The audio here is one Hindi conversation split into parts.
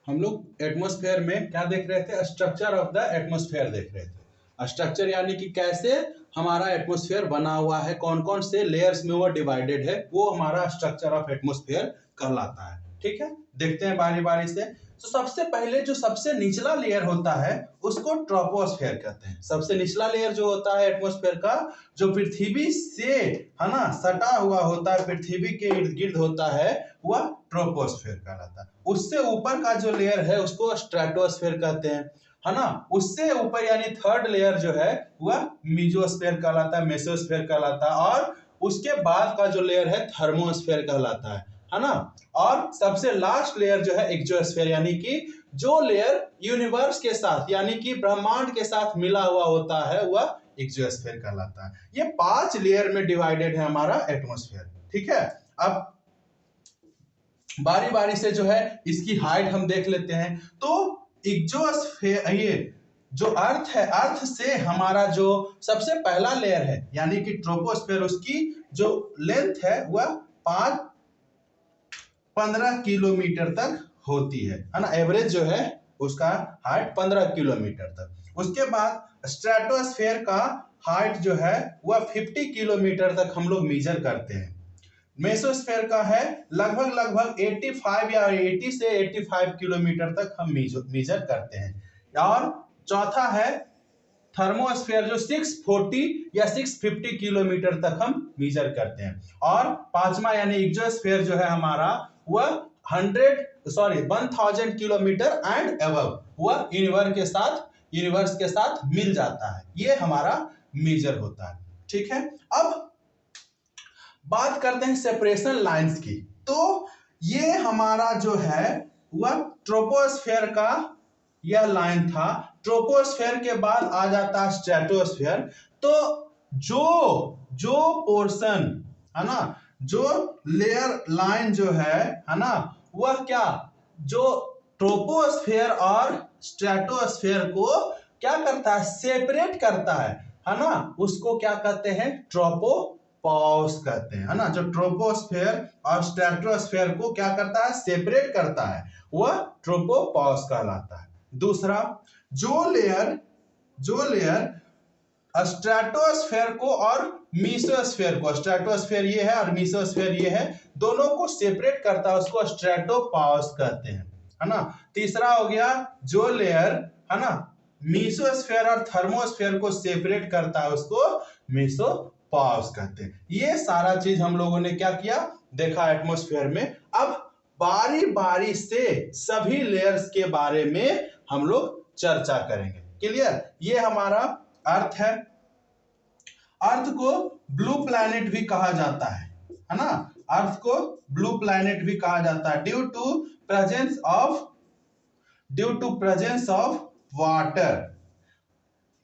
हम लोग एटमॉस्फेयर में क्या देख रहे थे? स्ट्रक्चर ऑफ द एटमॉस्फेयर देख रहे थे। स्ट्रक्चर यानी कि कैसे हमारा एटमॉस्फेयर बना हुआ है, कौन कौन से लेयर्स में वो डिवाइडेड है, वो हमारा स्ट्रक्चर ऑफ एटमॉस्फेयर कहलाता है। ठीक है, देखते हैं बारी बारी से। तो सबसे पहले जो सबसे निचला लेयर होता है उसको ट्रोपोस्फेयर कहते हैं। सबसे निचला लेयर जो होता है एटमॉस्फेयर का, जो पृथ्वी से है ना सटा हुआ होता है, पृथ्वी के इर्द गिर्द होता है, वह ट्रोपोस्फेयर कहलाता है। उससे ऊपर का जो लेयर है उसको स्ट्रेटोस्फेयर कहते हैं, है ना। उससे ऊपर यानी थर्ड लेयर जो है वह मीजोस्फेयर कहलाता है, मेसोस्फेयर कहलाता है। और उसके बाद का जो लेयर है थर्मोस्फेयर कहलाता है ना। और सबसे लास्ट लेयर जो है एक्सोस्फेयर, यानी कि जो लेयर यूनिवर्स के साथ यानी कि ब्रह्मांड के साथ मिला हुआ होता है वह एक्सोस्फेयर कहलाता है। ये 5 लेयर में डिवाइडेड है हमारा एटमॉस्फेयर। ठीक है, अब बारी बारी से जो है इसकी हाइट हम देख लेते हैं। तो एक्सोस्फेयर, ये जो अर्थ है, अर्थ से हमारा जो सबसे पहला लेयर है यानी कि ट्रोपोस्फेयर, उसकी जो लेंथ है वह 15 किलोमीटर तक होती है ना। एवरेज जो है उसका हाइट 15 किलोमीटर तक। उसके बाद स्ट्रेटोस्फेयर का हाइट जो है वह 50 किलोमीटर तक हम लोग मेजर करते हैं। मेसोस्फेयर का है लगभग 85 या 80 से 85 किलोमीटर तक हम मेजर करते हैं। और चौथा है थर्मोस्फेयर, जो 640 या 650 किलोमीटर तक हम मेजर करते हैं। और पांचवा यानी एक्सोस्फेयर जो है हमारा वह 1000 किलोमीटर एंड अबव, वह यूनिवर्स के साथ मिल जाता है। ये हमारा मेजर होता है। ठीक है, अब बात करते हैं सेपरेशन लाइंस की। तो ये हमारा जो है वह ट्रोपोस्फेयर का यह लाइन था। ट्रोपोस्फेयर के बाद आ जाता है स्ट्रेटोस्फेयर। तो जो पोर्शन है ना, जो लेयर लाइन जो है ना, वह क्या, जो ट्रोपोस्फेयर और स्ट्रेटोस्फेयर को क्या करता है, सेपरेट करता है ना, उसको क्या कहते हैं, ट्रोपोपॉज कहते हैं, है ना। जो ट्रोपोस्फेयर और स्ट्रेटोस्फेयर को क्या करता है, सेपरेट करता है, वह ट्रोपोपॉज कहलाता है। दूसरा, जो लेयर स्ट्रेटोस्फेयर को और मीसोस्फेयर को, स्ट्रेटोस्फेयर ये है और मीसोस्फेयर ये है, दोनों को सेपरेट करता है, उसको स्ट्रेटोपॉज कहते हैं, है ना। तीसरा हो गया, जो लेयर है ना मीसोस्फेयर और थर्मोस्फेयर को सेपरेट करता है, उसको मेसोपॉज कहते हैं। ये सारा चीज हम लोगों ने क्या किया, देखा एटमॉस्फेयर में। अब बारी बारी से सभी लेयर्स के बारे में हम लोग चर्चा करेंगे। क्लियर? ये हमारा अर्थ है। अर्थ को ब्लू प्लैनेट भी कहा जाता है ना। अर्थ को ब्लू प्लैनेट भी कहा जाता है due to presence of water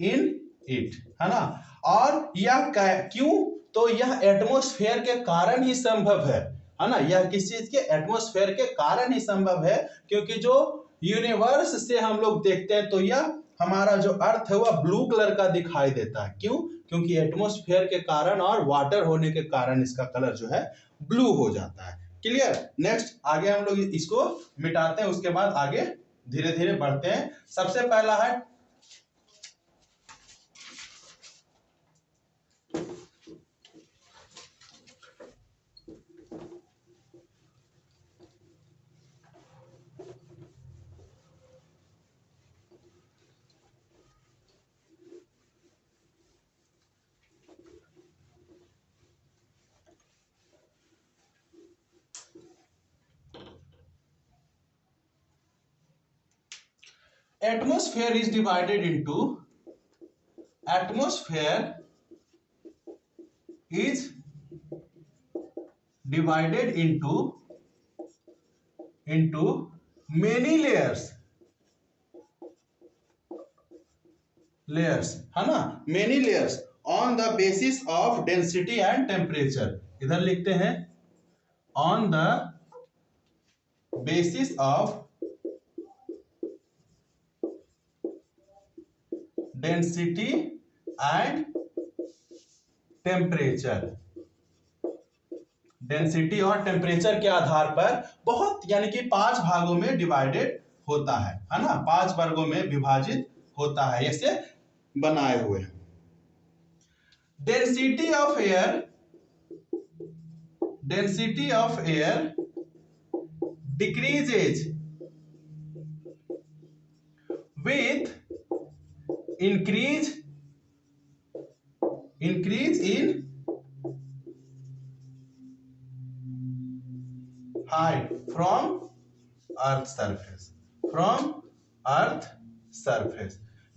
in इट, है ना। और यह क्यों, तो यह एटमॉस्फेयर के कारण ही संभव है ना। यह किस चीज के, एटमॉस्फेयर के कारण ही संभव है, क्योंकि जो यूनिवर्स से हम लोग देखते हैं तो यह हमारा जो अर्थ है वह ब्लू कलर का दिखाई देता है। क्यों? क्योंकि एटमॉस्फेयर के कारण और वाटर होने के कारण इसका कलर जो है ब्लू हो जाता है। क्लियर? नेक्स्ट आगे हम लोग इसको मिटाते हैं, उसके बाद आगे धीरे धीरे बढ़ते हैं। सबसे पहला है atmosphere is divided into many layers, है ना, many layers on the basis of density and temperature। इधर लिखते हैं on the basis of density and temperature. Density और टेम्परेचर के आधार पर बहुत यानी कि 5 भागों में डिवाइडेड होता है ना, 5 वर्गों में विभाजित होता है, ऐसे बनाए हुए हैं। Density of air decreases with increase in height from earth surface।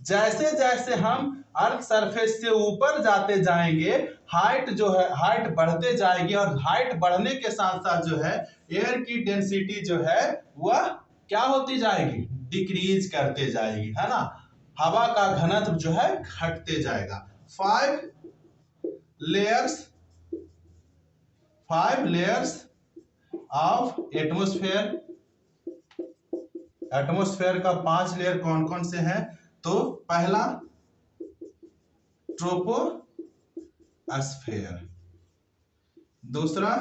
जैसे जैसे हम अर्थ सरफेस से ऊपर जाते जाएंगे, हाइट जो है हाइट बढ़ते जाएगी, और हाइट बढ़ने के साथ साथ जो है एयर की डेंसिटी जो है वह क्या होती जाएगी, डिक्रीज करते जाएगी, है ना, हवा का घनत्व जो है घटते जाएगा। 5 लेयर्स ऑफ एटमॉस्फेयर का 5 लेयर कौन कौन से हैं? तो पहला ट्रोपोस्फेयर, दूसरा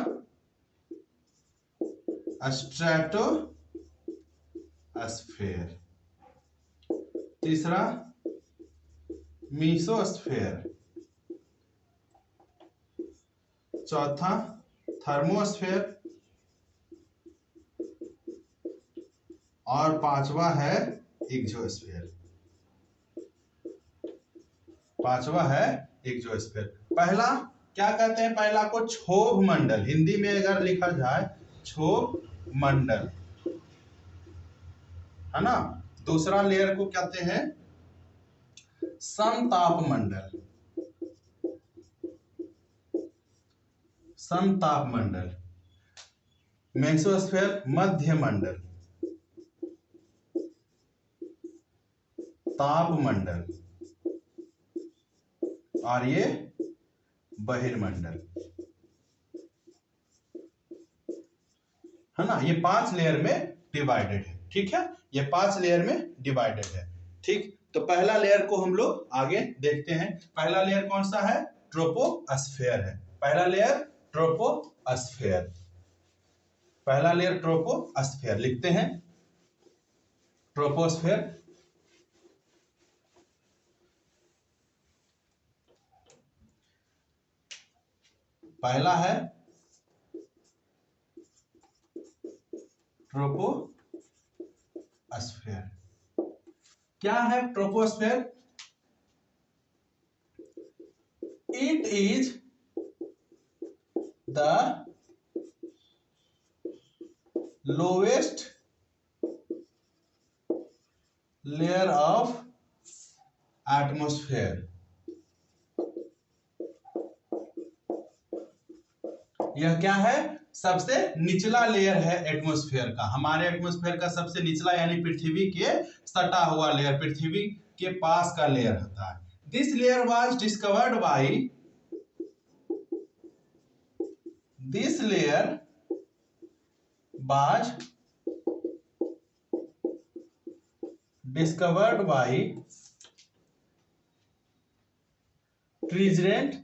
स्ट्रेटोस्फेयर, तीसरा मीसोस्फेयर, चौथा थर्मोस्फेयर, और पांचवा है एक्सोस्फेयर। पहला क्या कहते हैं? पहला को क्षोभ मंडल, हिंदी में अगर लिखा जाए क्षोभ मंडल, है ना। दूसरा लेयर को कहते हैं समताप मंडल, मेसोस्फेयर मध्य मंडल, ताप मंडल, और ये बहिर्मंडल, है ना। ये 5 लेयर में डिवाइडेड है, ठीक है, ये 5 लेयर में डिवाइडेड है, ठीक। तो पहला लेयर को हम लोग आगे देखते हैं। पहला लेयर कौन सा है? ट्रोपोस्फेयर है। पहला लेयर ट्रोपोस्फेयर लिखते हैं। ट्रोपोस्फेयर पहला है ट्रोपोस्फेयर। क्या है troposphere? It is the lowest layer of atmosphere. यह क्या है? सबसे निचला लेयर है एटमॉस्फेयर का। हमारे एटमॉस्फेयर का सबसे निचला यानी पृथ्वी के सटा हुआ लेयर, पृथ्वी के पास का लेयर होता है। This layer was discovered by Teisserenc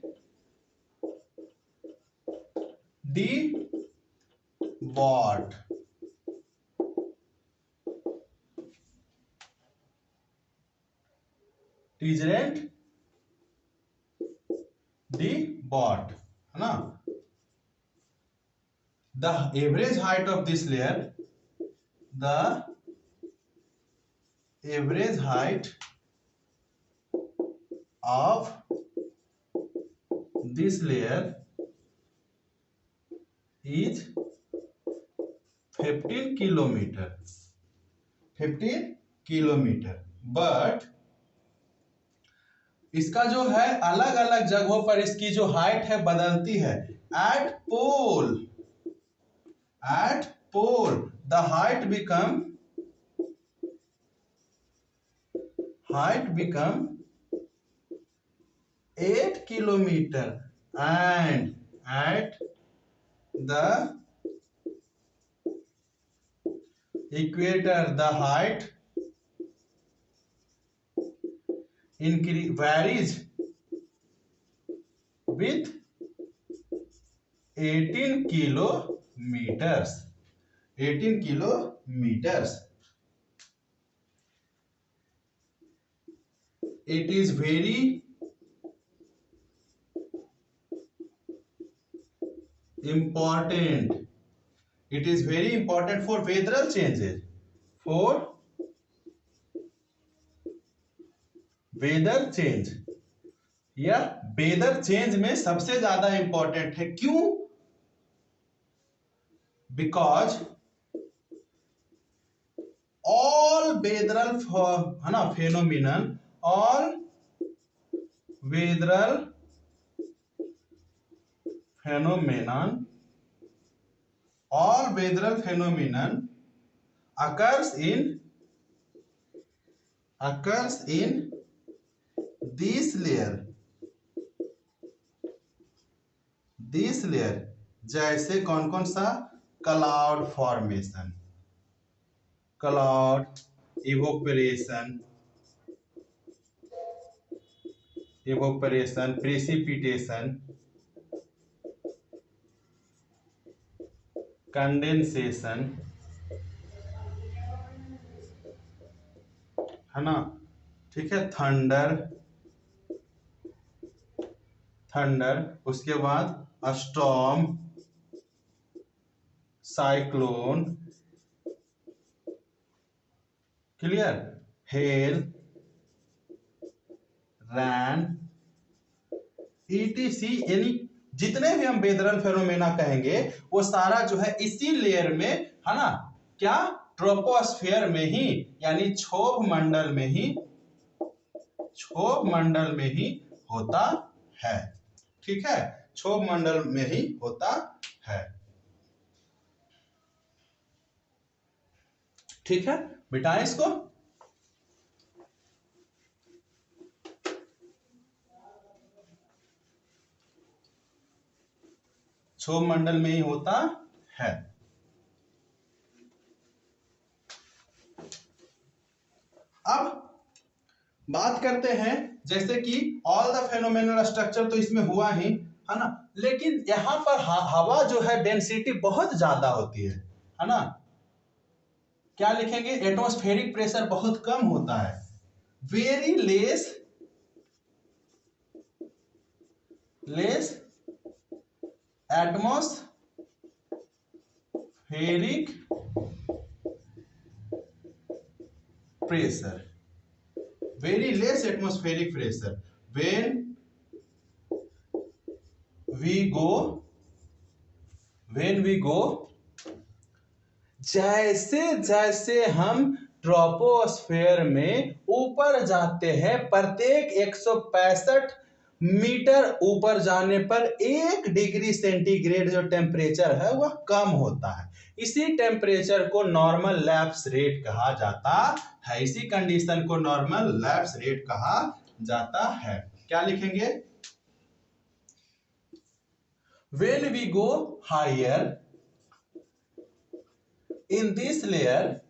de Bort. Teisserenc de Bort, है ना। The average height of this layer, is 15 kilometre. But इसका जो है अलग अलग जगहों पर इसकी जो हाइट है बदलती है। At pole the height become 8 kilometre, and at the equator the height varies with 18 kilometres. it is very important. It is very important for weatheral changes. For weather change या वेदर चेंज में सबसे ज्यादा इंपॉर्टेंट है। क्यों? बिकॉज ऑल वेदरल है ना phenomenon, all weatheral phenomenon, all weatheral phenomenon occurs in this layer, जैसे कौन कौन सा? Cloud formation, cloud evaporation, precipitation, condensation, है ना, ठीक है, थंडर, उसके बाद स्टॉर्म, साइक्लोन, क्लियर, हेल, रैन, ईटीसी, यानी जितने भी हम वेदरल फेनोमेना कहेंगे वो सारा जो है इसी लेयर में, है ना, क्या? ट्रोपोस्फियर में ही, यानी क्षोभ मंडल में ही होता है। ठीक है, क्षोभ मंडल में ही होता है। ठीक है, मिटाएं इसको। क्षोभ मंडल में ही होता है। अब बात करते हैं, जैसे कि ऑल द फेनोमेनल स्ट्रक्चर तो इसमें हुआ ही, है ना, लेकिन यहां पर हवा जो है डेंसिटी बहुत ज्यादा होती है ना। क्या लिखेंगे? एटमॉस्फेरिक प्रेशर बहुत कम होता है। Very less atmospheric pressure, very less atmospheric pressure when we go जैसे जैसे हम ट्रोपोस्फेयर में ऊपर जाते हैं, प्रत्येक 165 मीटर ऊपर जाने पर 1 डिग्री सेंटीग्रेड जो टेम्परेचर है वह कम होता है। इसी टेम्परेचर को नॉर्मल लैप्स रेट कहा जाता है। इसी कंडीशन को नॉर्मल लैप्स रेट कहा जाता है। क्या लिखेंगे? When we go higher in this layer,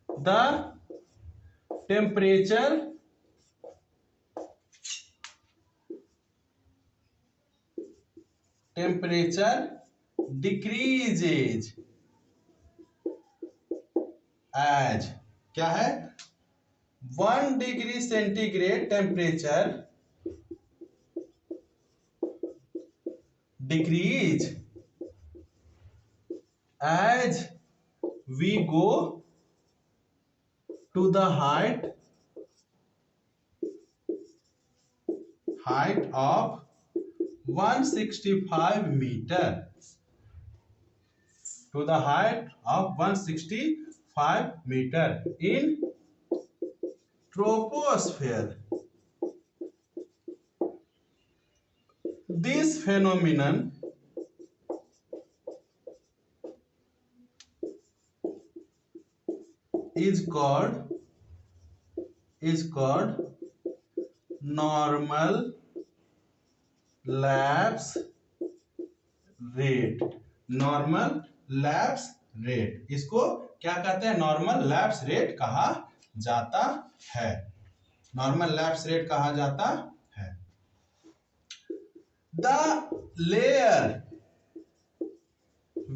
the temperature decreases as, क्या है? 1 degree centigrade temperature decrease as we go to the height of 165 meter, to the height of 165 meter in troposphere. This phenomenon is called normal lapse rate. Normal lapse rate, इसको क्या कहते हैं? नॉर्मल लैप्स रेट कहा जाता है। नॉर्मल लैप्स रेट कहा जाता है। The layer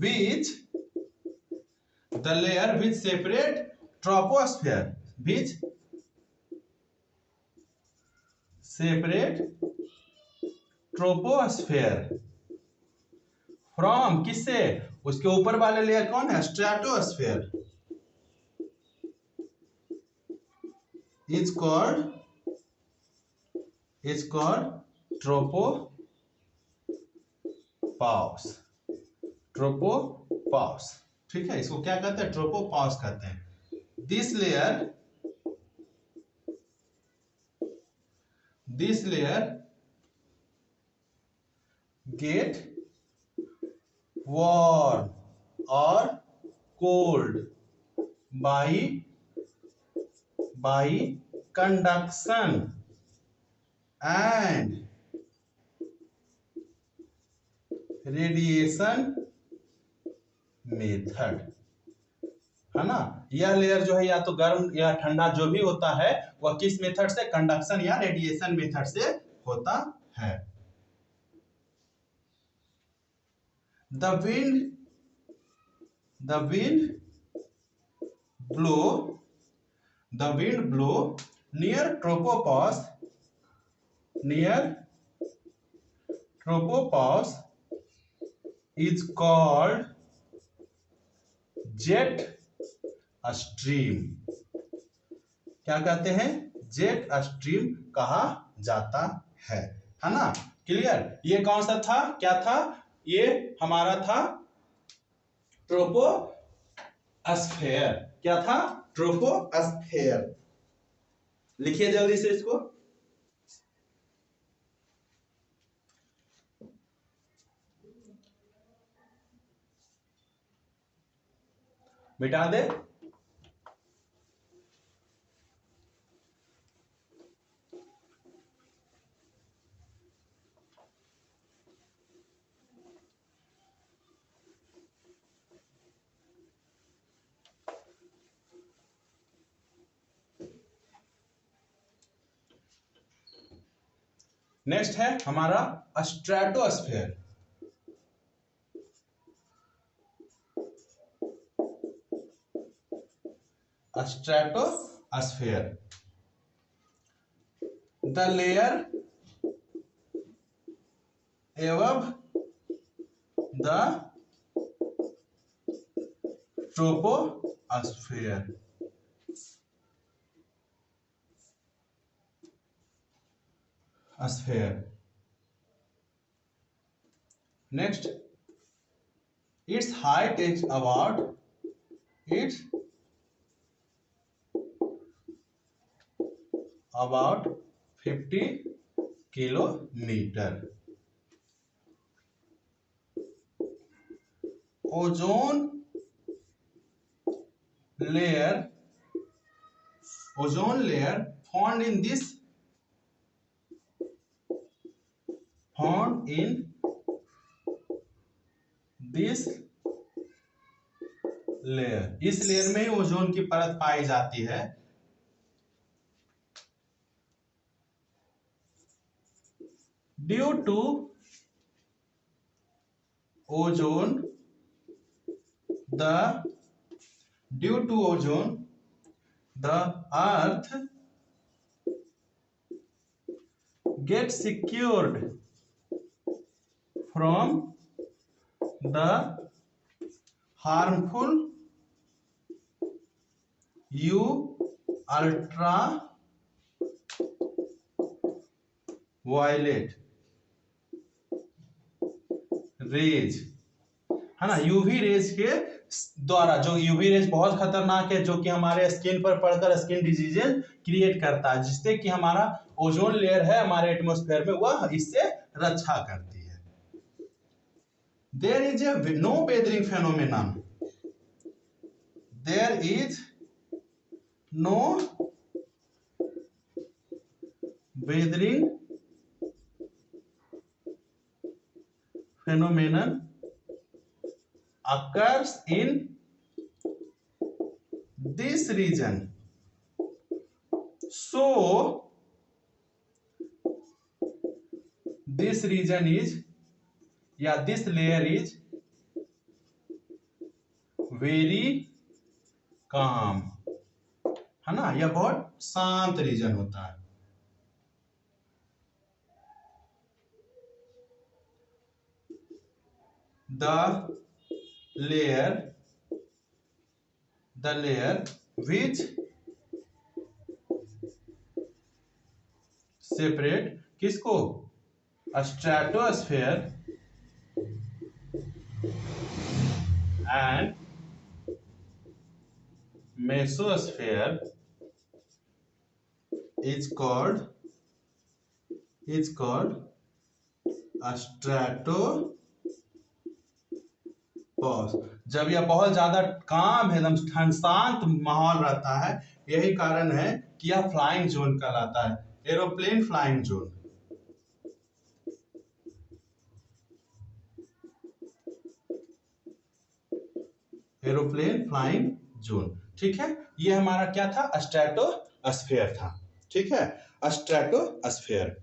which the layer which separate troposphere, which separate troposphere from, किससे, उसके ऊपर वाले लेयर कौन है, stratosphere, is called tropopause, tropopause, ठीक है, इसको क्या कहते हैं, ट्रोपोपॉज कहते हैं। This layer get warm or cold by conduction and radiation method, है ना। यह लेयर जो है या तो गर्म या ठंडा जो भी होता है वह किस मेथड से, कंडक्शन या रेडिएशन मेथड से होता है। The wind blow near tropopause is called jet stream, क्या कहते हैं, जेट स्ट्रीम कहा जाता है ना। क्लियर। ये कौन सा था, क्या था, ये हमारा था ट्रोपोस्फेयर, क्या था, ट्रोपोस्फेयर। लिखिए जल्दी से इसको, मिटा दे। नेक्स्ट है हमारा stratosphere. Stratosphere, the layer above the troposphere, next, its height is about 50 kilometer. Ozone layer found in this layer, इस लेयर में ही ओजोन की परत पाई जाती है। Due to ozone the earth gets secured from the harmful ultraviolet rays, है ना, यूवी रेज के द्वारा, जो यूवी रेज बहुत खतरनाक है, जो कि हमारे स्किन पर पड़कर स्किन डिजीजेज क्रिएट करता है, जिससे कि हमारा ओजोन लेयर है हमारे एटमॉस्फेयर में, वह इससे रक्षा करती है। There is no weathering phenomenon, there is no weathering phenomenon occurs in this region, so this region is, this layer is very काम, है ना, यह बहुत शांत रीजन होता है। द लेयर which सेपरेट किसको, stratosphere and mesosphere is called stratopause. जब यह बहुत ज्यादा काम है, एकदम शांत माहौल रहता है, यही कारण है कि यह फ्लाइंग जोन कहलाता है, aeroplane flying zone. Aeroplane flying zone, ठीक है। ये हमारा क्या था, स्ट्रेटोस्फेयर था, ठीक है, स्ट्रेटोस्फेयर।